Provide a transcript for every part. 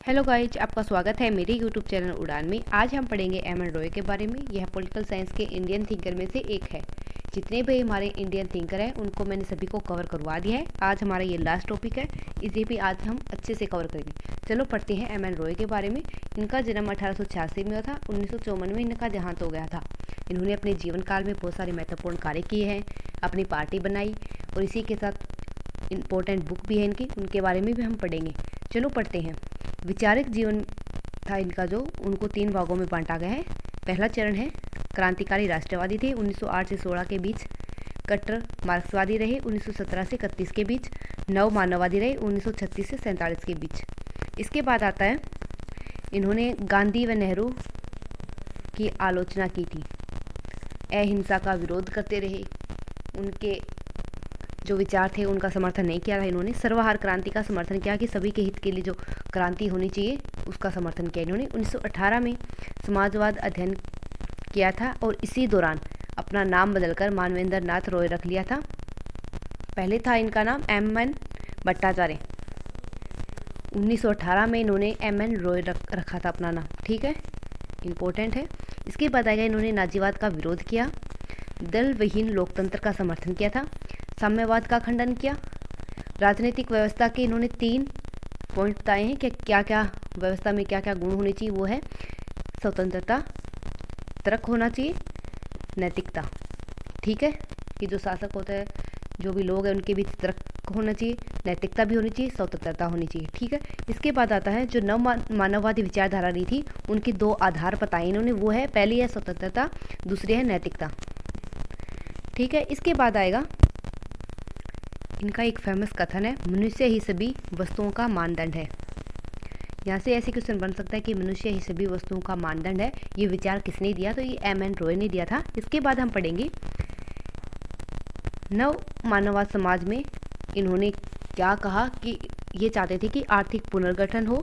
Hello guys, आपका स्वागत है मेरे यूट्यूब चैनल उड़ान में। आज हम पढ़ेंगे एम एन रॉय के बारे में। यह पॉलिटिकल साइंस के इंडियन थिंकर में से एक है। जितने भी हमारे इंडियन थिंकर हैं उनको मैंने सभी को कवर करवा दिया है। आज हमारा ये लास्ट टॉपिक है, इसे भी आज हम अच्छे से कवर करेंगे। चलो पढ़ते हैं एम एन रॉय के बारे में। इनका जन्म 1886 में हुआ था। 1954 में इनका देहांत हो गया था। इन्होंने अपने जीवन काल में बहुत सारे महत्वपूर्ण कार्य किए हैं, अपनी पार्टी बनाई और इसी के साथ इम्पोर्टेंट बुक भी है इनकी, उनके बारे में भी हम पढ़ेंगे। चलो पढ़ते हैं। विचारिक जीवन था इनका जो उनको 3 भागों में बांटा गया है। पहला चरण है क्रांतिकारी राष्ट्रवादी थे 1908 से 16 के बीच, कट्टर मार्क्सवादी रहे 1917 से 31 के बीच, नव मानववादी रहे 1936 से 47 के बीच। इसके बाद आता है इन्होंने गांधी व नेहरू की आलोचना की थी, अहिंसा का विरोध करते रहे, उनके जो विचार थे उनका समर्थन नहीं किया था इन्होंने। सर्वहार क्रांति का समर्थन किया कि सभी के हित के लिए जो क्रांति होनी चाहिए उसका समर्थन किया इन्होंने। 1918 में समाजवाद अध्ययन किया था और इसी दौरान अपना नाम बदलकर मानवेंद्र नाथ रॉय रख लिया था। पहले था इनका नाम एम एन भट्टाचार्य। 1918 में इन्होंने एम एन रॉय रखा था अपना नाम, ठीक है, इम्पोर्टेंट है। इसके बाद आएगा इन्होंने नाजीवाद का विरोध किया, दल विहीन लोकतंत्र का समर्थन किया था, साम्यवाद का खंडन किया। राजनीतिक व्यवस्था के इन्होंने 3 पॉइंट बताए हैं कि क्या क्या व्यवस्था में क्या क्या गुण होने चाहिए। वो है स्वतंत्रता, तर्क होना चाहिए, नैतिकता, ठीक है, कि जो शासक होता है, जो भी लोग हैं उनके बीच तर्क होना चाहिए, नैतिकता भी होनी चाहिए, स्वतंत्रता होनी चाहिए, ठीक है। इसके बाद आता है जो नव मानववादी विचारधारा रही थी उनके 2 आधार बताए इन्होंने। वो है, पहली है स्वतंत्रता, दूसरी है नैतिकता, ठीक है। इसके बाद आएगा इनका एक फेमस कथन है, मनुष्य ही सभी वस्तुओं का मानदंड है। यहाँ से ऐसे क्वेश्चन बन सकता है कि मनुष्य ही सभी वस्तुओं का मानदंड है, ये विचार किसने दिया? तो ये एम एन रॉय ने दिया था। इसके बाद हम पढ़ेंगे नव मानववाद समाज में इन्होंने क्या कहा कि ये चाहते थे कि आर्थिक पुनर्गठन हो,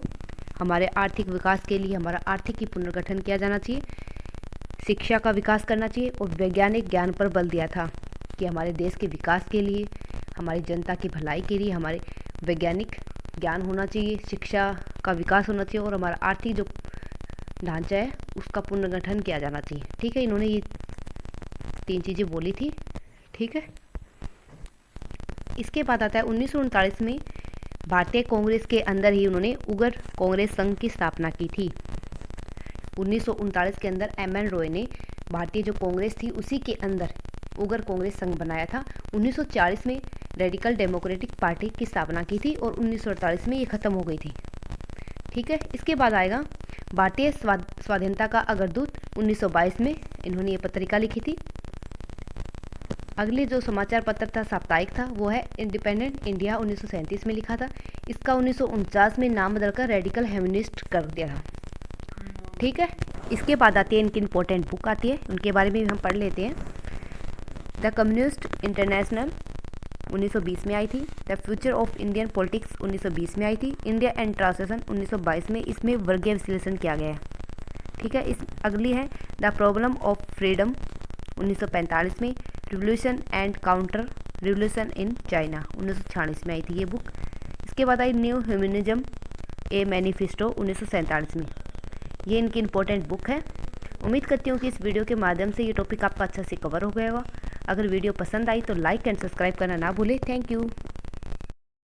हमारे आर्थिक विकास के लिए हमारा आर्थिक ही पुनर्गठन किया जाना चाहिए, शिक्षा का विकास करना चाहिए और वैज्ञानिक ज्ञान पर बल दिया था कि हमारे देश के विकास के लिए, हमारी जनता की भलाई के लिए हमारे वैज्ञानिक ज्ञान होना चाहिए, शिक्षा का विकास होना चाहिए और हमारा आर्थिक जो ढांचा है उसका पुनर्गठन किया जाना चाहिए, ठीक है। इन्होंने ये 3 चीज़ें बोली थी, ठीक है। इसके बाद आता है 1939 में भारतीय कांग्रेस के अंदर ही उन्होंने उग्र कांग्रेस संघ की स्थापना की थी। 1939 के अंदर एम एन रॉय ने भारतीय जो कांग्रेस थी उसी के अंदर उग्र कांग्रेस संघ बनाया था। 1940 में रेडिकल डेमोक्रेटिक पार्टी की स्थापना की थी और 1948 में ये खत्म हो गई थी, ठीक है। इसके बाद आएगा भारतीय स्वाधीनता का अग्रदूत। 1922 में इन्होंने ये पत्रिका लिखी थी। अगले जो समाचार पत्र था साप्ताहिक था वो है इंडिपेंडेंट इंडिया, 1937 में लिखा था। इसका 1949 में नाम बदलकर रेडिकल ह्यूमनिस्ट कर दिया था, ठीक है। इसके बाद आती है इनकी इंपॉर्टेंट बुक आती है, उनके बारे में भी हम पढ़ लेते हैं। द कम्युनिस्ट इंटरनेशनल 1920 में आई थी। The future of Indian politics 1920 में आई थी। इंडिया एंड ट्रांसलेशन 1922 में, इसमें वर्गीय विश्लेषण किया गया है, ठीक है। इस अगली है द प्रॉब्लम ऑफ फ्रीडम 1945 में। Revolution and counter revolution in China 1946 में आई थी ये बुक। इसके बाद I knew humanism A manifesto 1947 में। ये इनकी इंपॉर्टेंट बुक है। उम्मीद करती हूँ कि इस वीडियो के माध्यम से ये टॉपिक आपका अच्छा से कवर हो गया होगा। अगर वीडियो पसंद आई तो लाइक एंड सब्सक्राइब करना ना भूलें। Thank you.